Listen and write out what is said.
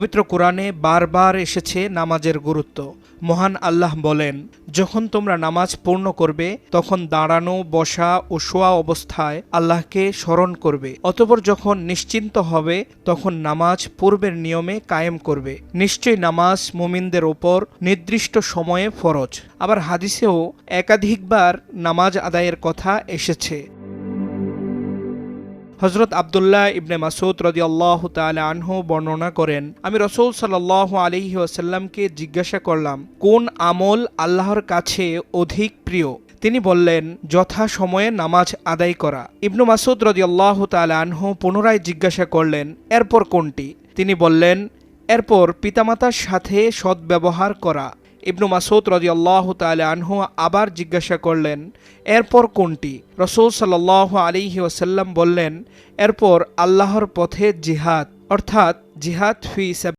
পবিত্র কোরআনে বারবার এসেছে নামাজের গুরুত্ব। মহান আল্লাহ বলেন, যখন তোমরা নামাজ পূর্ণ করবে তখন দাঁড়ানো, বসা ও শোয়া অবস্থায় আল্লাহকে স্মরণ করবে। অতঃপর যখন নিশ্চিন্ত হবে তখন নামাজ পূর্বের নিয়মে কায়েম করবে। নিশ্চয়ই নামাজ মুমিনদের ওপর নির্দিষ্ট সময়ে ফরজ। আবার হাদিসেও একাধিকবার নামাজ আদায়ের কথা এসেছে। হযরত আব্দুল্লাহ ইবনে মাসউদ রাদিয়াল্লাহু তাআলা আনহু বর্ণনা করেন, আমি রাসূল সাল্লাল্লাহু আলাইহি ওয়াসাল্লামকে জিজ্ঞাসা করলাম, কোন আমল আল্লাহর কাছে অধিক প্রিয়? তিনি বললেন, যথা সময়ে নামাজ আদায় করা। ইবনু মাসউদ রাদিয়াল্লাহু তাআলা আনহু পুনরায় জিজ্ঞাসা করলেন, এরপর কোনটি? তিনি বললেন, এরপর পিতামাতার সাথে সদ্ব্যবহার করা। ইবনু মাসউদ রাদিয়াল্লাহু তাআলা আনহু আবার জিজ্ঞাসা করলেন, এরপর কোনটি? রাসূল সাল্লাল্লাহু আলাইহি ওয়াসাল্লাম বললেন, এরপর আল্লাহর পথে জিহাদ, অর্থাৎ জিহাদ ফি